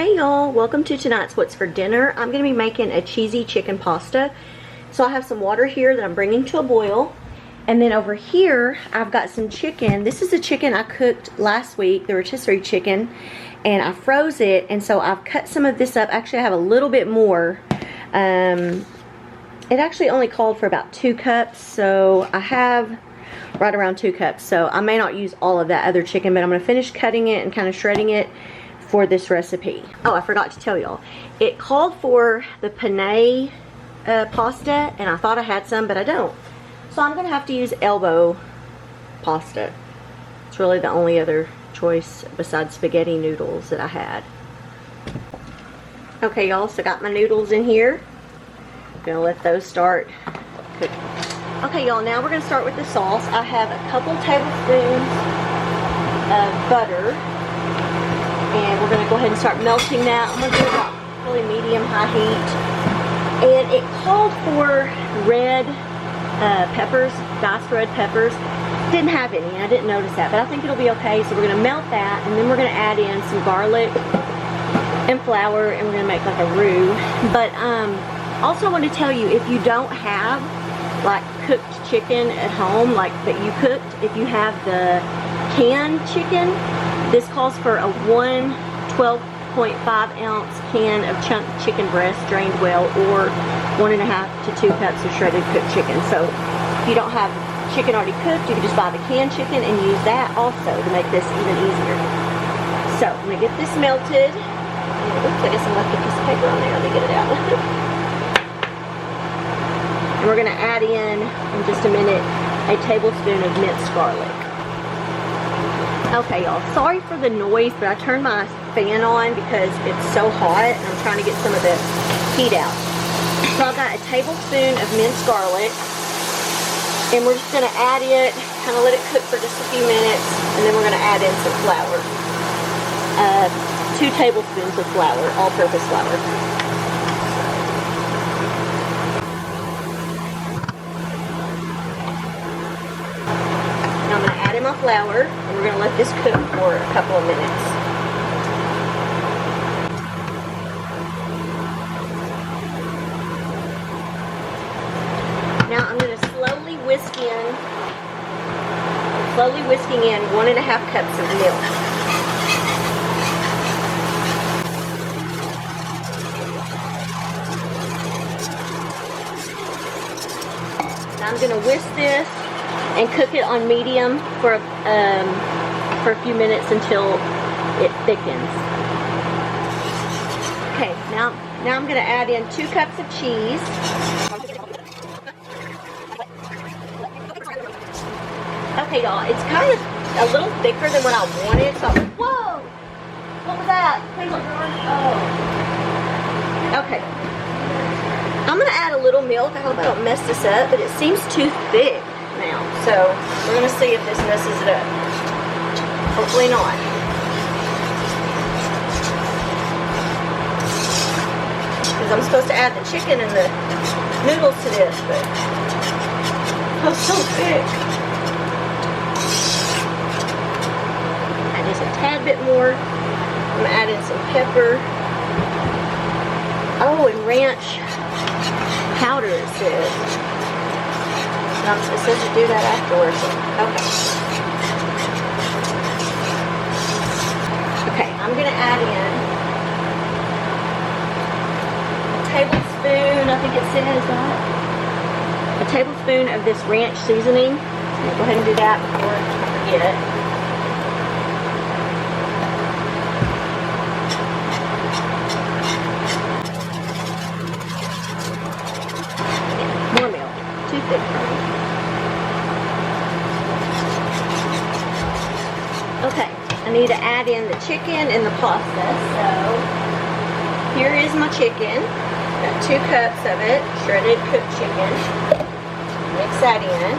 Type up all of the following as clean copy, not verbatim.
Hey y'all, welcome to tonight's What's for Dinner. I'm going to be making a cheesy chicken pasta. So I have some water here that I'm bringing to a boil. And then over here, I've got some chicken. This is the chicken I cooked last week, the rotisserie chicken. And I froze it, and so I've cut some of this up. Actually, I have a little bit more. It actually only called for about 2 cups, so I have right around 2 cups. So I may not use all of that other chicken, but I'm going to finish cutting it and kind of shredding it for this recipe. Oh, I forgot to tell y'all. It called for the penne pasta, and I thought I had some, but I don't. So I'm going to have to use elbow pasta. It's really the only other choice besides spaghetti noodles that I had. Okay, y'all, so I got my noodles in here. I'm going to let those start cooking. Okay, y'all, now we're going to start with the sauce. I have a couple tablespoons of butter. And we're going to go ahead and start melting that. I'm going to do it about really medium-high heat. And it called for red peppers, diced red peppers. Didn't have any. I didn't notice that, but I think it'll be okay. So we're going to melt that, and then we're going to add in some garlic and flour, and we're going to make like a roux. But also I want to tell you, if you don't have like cooked chicken at home, like that you cooked, if you have the canned chicken, this calls for a 1 12.5-ounce can of chunked chicken breast drained well, or 1.5 to 2 cups of shredded cooked chicken. So if you don't have chicken already cooked, you can just buy the canned chicken and use that also to make this even easier. So I'm going to get this melted. Oops, I guess I left a piece of paper on there. Let me get it out. And we're going to add in just a minute, a tablespoon of minced garlic. Okay, y'all, sorry for the noise, but I turned my fan on because it's so hot and I'm trying to get some of the heat out. So I've got a tablespoon of minced garlic, and we're just going to add it, kind of let it cook for just a few minutes, and then we're going to add in some flour. 2 tablespoons of flour, all-purpose flour. Now I'm going to add in my flour, and we're going to let this cook for a couple of minutes. Now I'm going to slowly whisking in 1.5 cups of milk. Now I'm going to whisk this and cook it on medium for a few minutes until it thickens. Okay, now I'm going to add in 2 cups of cheese. Okay, y'all, it's kind of a little thicker than what I wanted, so whoa! What was that? Please don't burn. Oh. Okay. I'm going to add a little milk. I hope I don't mess this up, but it seems too thick now. So we're going to see if this messes it up. Hopefully not. Because I'm supposed to add the chicken and the noodles to this, but it's so thick. Add just a tad bit more. I'm going to add in some pepper. Oh, and ranch powder, it says. No, it says to do that afterwards. Okay, I'm going to add in a tablespoon, I think it says that. A tablespoon of this ranch seasoning. I'm going to go ahead and do that before I forget. More milk. Too thick for me. Okay, I need to add in the chicken and the pasta. So here is my chicken. Got 2 cups of it, shredded cooked chicken. Mix that in.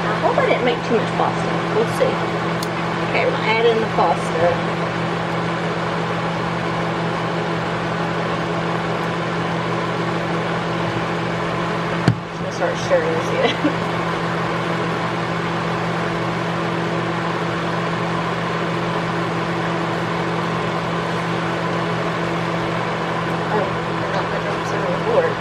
I hope I didn't make too much pasta. We'll see. Okay, Okay, we're gonna add in the pasta. Just gonna start stirring this in. Oh, not gonna drop some on the board.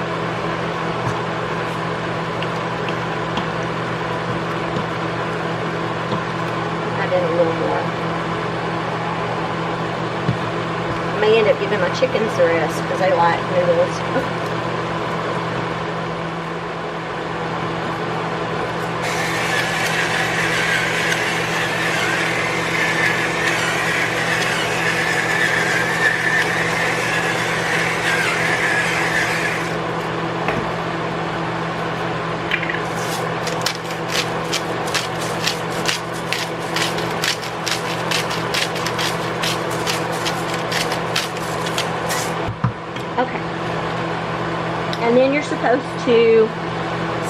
In a little more. I may end up giving my chickens the rest because they like noodles. And then you're supposed to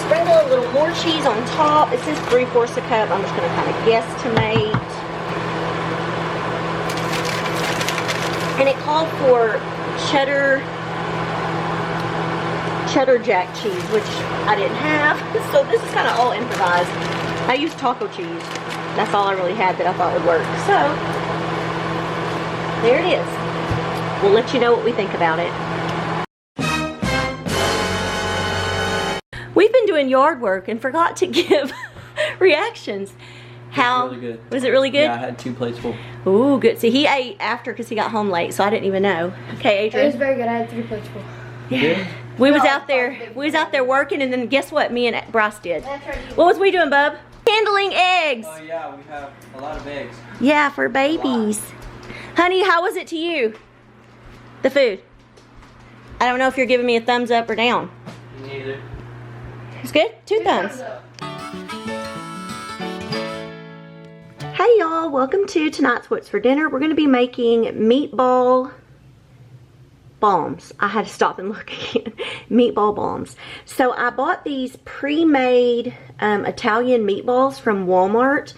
sprinkle a little more cheese on top. It says 3/4 a cup. I'm just going to kind of guesstimate. And it called for cheddar jack cheese, which I didn't have. So this is kind of all improvised. I used taco cheese. That's all I really had that I thought would work. So there it is. We'll let you know what we think about it. We've been doing yard work and forgot to give reactions. How really good. Was it really good? Yeah, I had 2 plates full. Ooh, good. See, he ate after because he got home late, so I didn't even know. Okay, Adrian. It was very good. I had 3 plates full. Yeah. We was out there working, and then guess what? Me and Bryce did. What was we doing, bub? Handling eggs. Oh yeah, we have a lot of eggs. Yeah, for babies. Honey, how was it to you? The food. I don't know if you're giving me a thumbs up or down. Neither. It's good? 2 thumbs. Hey y'all, welcome to tonight's What's for Dinner. We're going to be making meatball bombs. I had to stop and look again. Meatball bombs. So I bought these pre-made Italian meatballs from Walmart,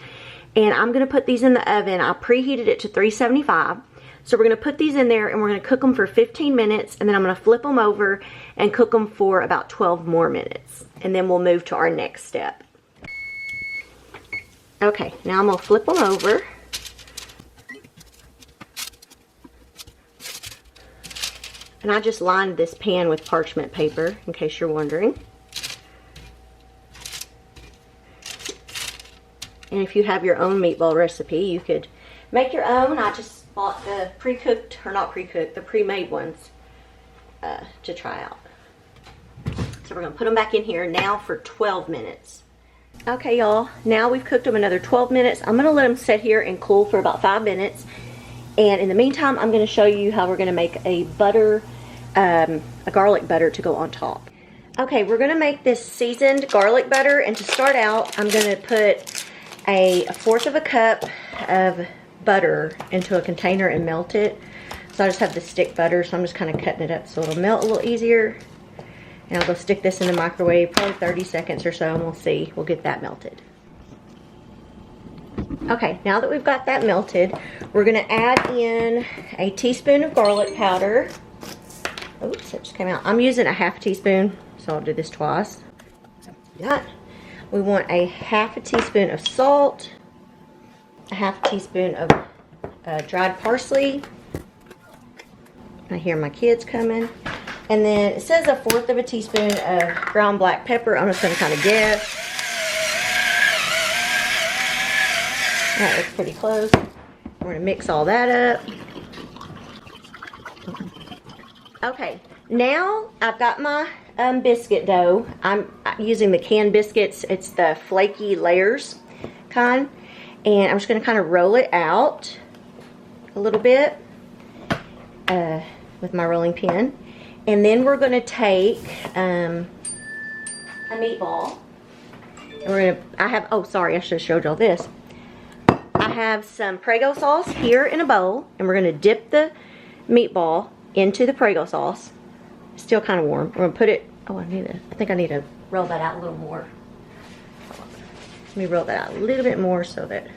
and I'm going to put these in the oven. I preheated it to 375. So we're going to put these in there and we're going to cook them for 15 minutes, and then I'm going to flip them over and cook them for about 12 more minutes. And then we'll move to our next step. Okay, now I'm going to flip them over. And I just lined this pan with parchment paper, in case you're wondering. And if you have your own meatball recipe, you could make your own. I just bought the pre-cooked, or not pre-cooked, the pre-made ones to try out. So we're going to put them back in here now for 12 minutes. Okay, y'all, now we've cooked them another 12 minutes. I'm going to let them sit here and cool for about 5 minutes. And in the meantime, I'm going to show you how we're going to make a butter, a garlic butter to go on top. Okay, we're going to make this seasoned garlic butter. And to start out, I'm going to put a 1/4 cup of butter into a container and melt it. So I just have the stick butter, so I'm just kind of cutting it up so it'll melt a little easier. And I'll go stick this in the microwave, probably 30 seconds or so, and we'll see. We'll get that melted. Okay, now that we've got that melted, we're going to add in a teaspoon of garlic powder. Oops, it just came out. I'm using a 1/2 teaspoon, so I'll do this twice. Done. We want a 1/2 teaspoon of salt, a 1/2 teaspoon of dried parsley. I hear my kids coming. And then it says a 1/4 teaspoon of ground black pepper. I'm just going to kind of guess. That looks pretty close. We're going to mix all that up. Okay, now I've got my biscuit dough. I'm using the canned biscuits. It's the flaky layers kind. And I'm just going to kind of roll it out a little bit with my rolling pin. And then we're going to take a meatball. And oh sorry, I should have showed y'all this. I have some Prego sauce here in a bowl, and we're going to dip the meatball into the Prego sauce. It's still kind of warm. We're going to put it, I think I need to roll that out a little more. Let me roll that out a little bit more so that,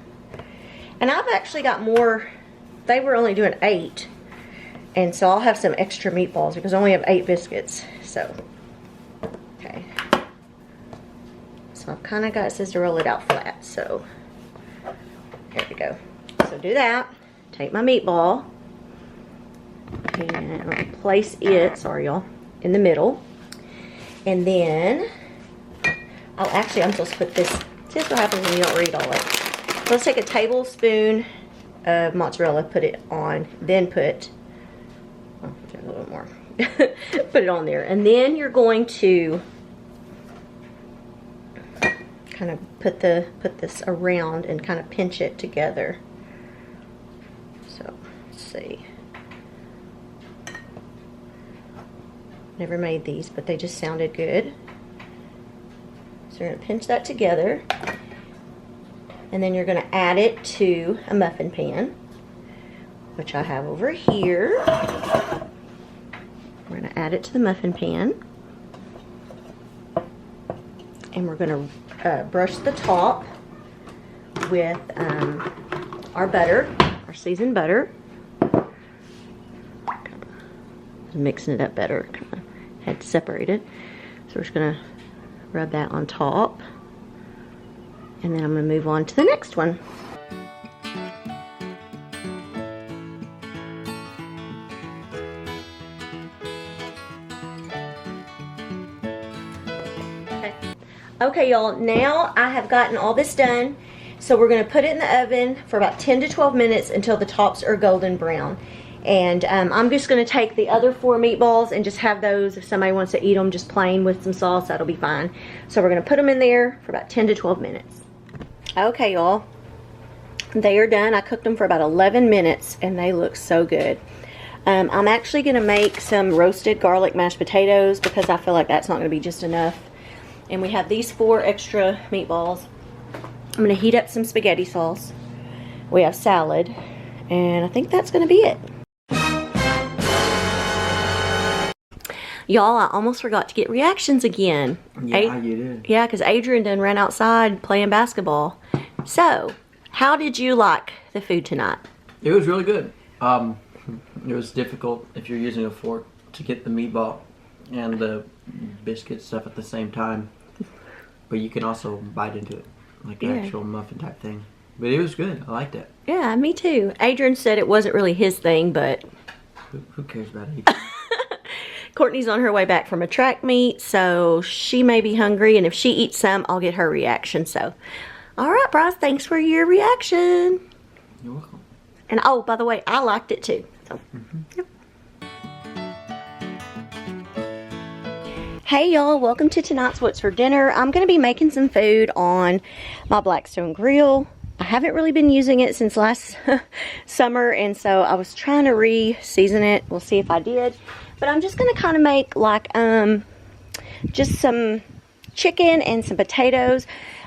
And I've actually got more. They were only doing 8. And so I'll have some extra meatballs because I only have 8 biscuits. So, okay. So I've kind of got, it says to roll it out flat. So, there we go. So do that. Take my meatball. And I'll place it, sorry y'all, in the middle. And then, I'm supposed to put this, see what happens when you don't read all that. Let's take a tablespoon of mozzarella, put it on, then put, oh, a little bit more, put it on there. And then you're going to kind of put this around and kind of pinch it together. So, let's see. Never made these, but they just sounded good. So you're going to pinch that together. And then you're going to add it to a muffin pan, which I have over here. We're going to add it to the muffin pan. And we're going to brush the top with our butter, our seasoned butter. Mixing it up better. Kind of had to separate it. So we're just going to rub that on top. And then I'm going to move on to the next one. Okay, y'all, now I have gotten all this done. So we're going to put it in the oven for about 10 to 12 minutes until the tops are golden brown. And I'm just going to take the other 4 meatballs and just have those, if somebody wants to eat them just plain with some sauce, that'll be fine. So we're going to put them in there for about 10 to 12 minutes. Okay, y'all. They are done. I cooked them for about 11 minutes and they look so good. I'm actually going to make some roasted garlic mashed potatoes because I feel like that's not going to be just enough. And we have these 4 extra meatballs. I'm going to heat up some spaghetti sauce. We have salad. And I think that's going to be it. Y'all, I almost forgot to get reactions again. Yeah, you did. Yeah, because Adrian done ran outside playing basketball. So, how did you like the food tonight? It was really good. It was difficult if you're using a fork to get the meatball and the biscuit stuff at the same time. But you can also bite into it, like an actual muffin type thing. But it was good. I liked it. Yeah, me too. Adrian said it wasn't really his thing, but... Who cares about it? Courtney's on her way back from a track meet, so she may be hungry, and if she eats some, I'll get her reaction. So, all right, Bryce, thanks for your reaction. You're welcome. And oh, by the way, I liked it too. So, yep. Hey y'all, welcome to tonight's What's for Dinner. I'm going to be making some food on my Blackstone grill. I haven't really been using it since last summer, and so I was trying to re-season it. We'll see if I did. But I'm just going to kind of make like just some chicken and some potatoes.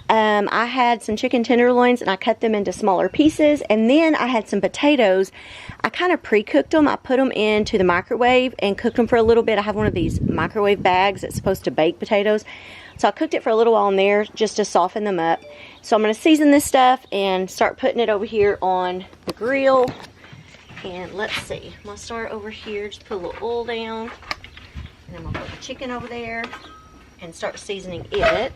I had some chicken tenderloins and I cut them into smaller pieces, and then I had some potatoes. I kind of pre-cooked them. I put them into the microwave and cooked them for a little bit. I have one of these microwave bags that's supposed to bake potatoes. So I cooked it for a little while in there just to soften them up. So I'm going to season this stuff and start putting it over here on the grill. And let's see. I'm going to start over here, just put a little oil down. And I'm going to put the chicken over there and start seasoning it.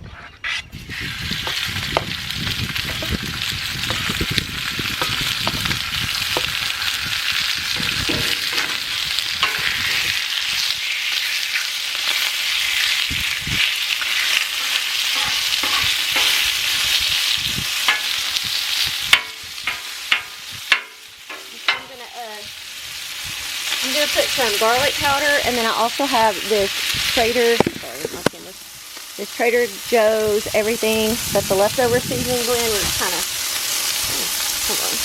I'm going to put some garlic powder, and then I also have this Trader Joe's everything, but the leftover seasoning blend was kind of, hold on.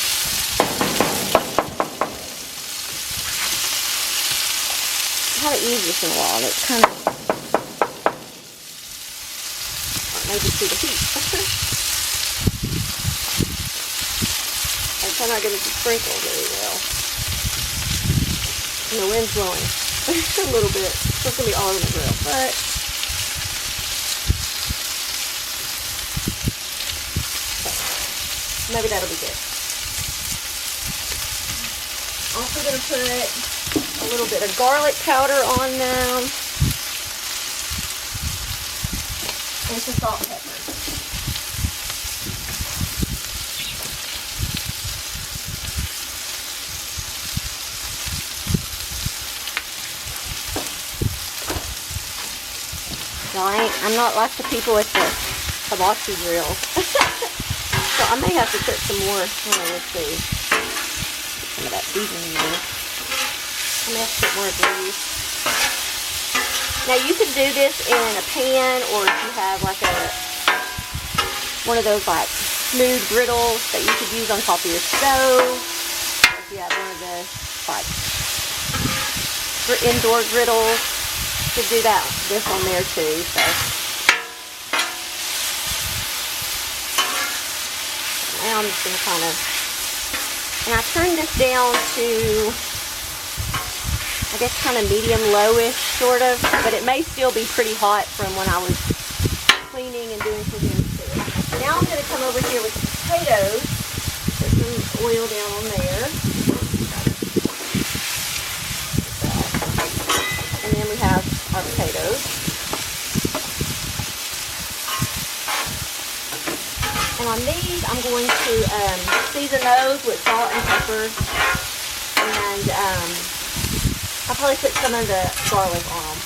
I haven't used this in a while, and it's kind of, maybe see the heat. I'm not going to sprinkle very well. And the wind's blowing a little bit, so it's going to be all over the grill, but maybe that'll be good. also going to put a little bit of garlic powder on them. And some salt and pepper. So I'm not like the people with the hibachi grill. So I may have to put some more. Let's see. Some of that seasoning in. I may have to put more of these. Now you could do this in a pan, or if you have like one of those like smooth griddles that you could use on top of your stove. If you have one of the like for indoor griddles, you could do this on there too. So now I'm just gonna kind of, and I turned this down to, I guess, kind of medium-lowish, sort of, but it may still be pretty hot from when I was cleaning and doing cooking too. Now I'm going to come over here with the potatoes. Put some oil down on there. And then we have our potatoes. And on these, I'm going to season those with salt and pepper. And I'll probably put some of the garlic on them.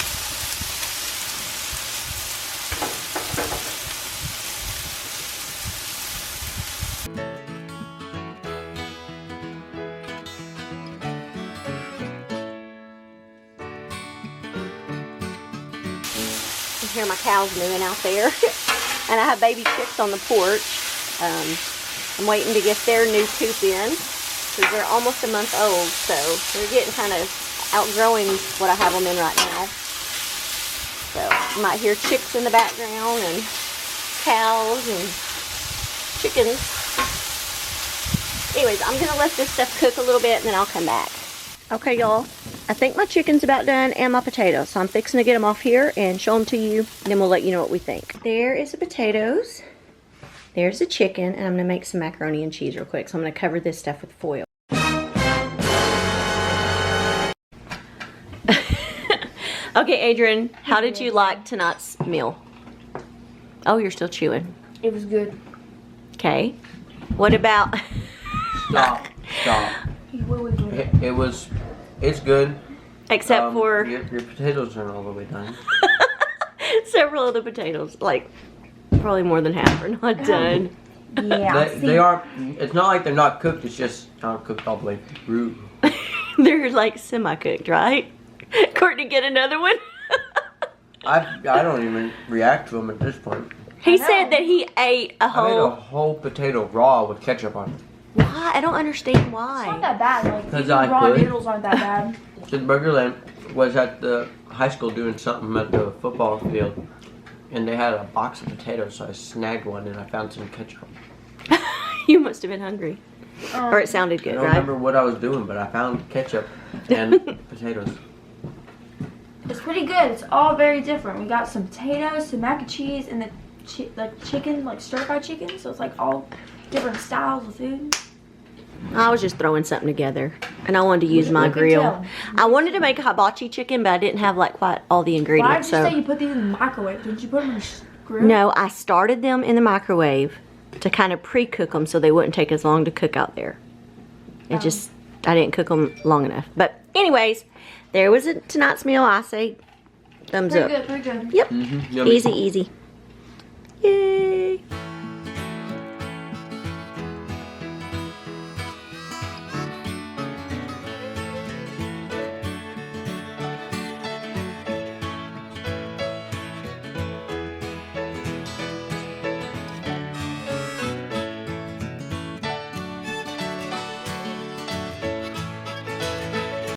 You hear my cows mooing out there. And I have baby chicks on the porch. I'm waiting to get their new coop in, because they're almost a month old, so they're getting kind of outgrowing what I have them in right now. So you might hear chicks in the background and cows and chickens. Anyways, I'm gonna let this stuff cook a little bit and then I'll come back. Okay, y'all, I think my chicken's about done and my potatoes, so I'm fixing to get them off here and show them to you, and then we'll let you know what we think. There is the potatoes, there's the chicken, and I'm gonna make some macaroni and cheese real quick, so I'm gonna cover this stuff with foil. Okay, Adrian, how did you like tonight's meal? Oh, you're still chewing. It was good. Okay. What about... Stop. It's good. Except for... Your potatoes aren't all the way done. Several of the potatoes, like, probably more than half are not done. Yeah. They are, it's not like they're not cooked, it's just not cooked all the way through. They're like semi-cooked, right? Courtney, get another one. I don't even react to them at this point. He said that he ate a I made a whole... whole potato raw with ketchup on it. Why? I don't understand It's not why. that bad. Like, 'Cause even I raw could. noodles aren't that bad. So Burgerland was at the high school doing something at the football field, and they had a box of potatoes, so I snagged one and I found some ketchup. You must have been hungry. Or it sounded I good, don't right? remember what I was doing, but I found ketchup and potatoes. It's pretty good. It's all very different. We got some potatoes, some mac and cheese, and the chicken, like stir-fried chicken. So it's like all different styles of food. I was just throwing something together, and I wanted to use my You can grill. tell. I wanted to make a hibachi chicken, but I didn't have like quite all the Why did ingredients. you say you put these in the microwave? Didn't you put them in the grill? No, I started them in the microwave to kind of pre-cook them so they wouldn't take as long to cook out there. It just, I didn't cook them long enough. But anyways, there was tonight's meal. I say thumbs up. Pretty good, pretty good. Yep. Yummy. Easy, easy. Yay.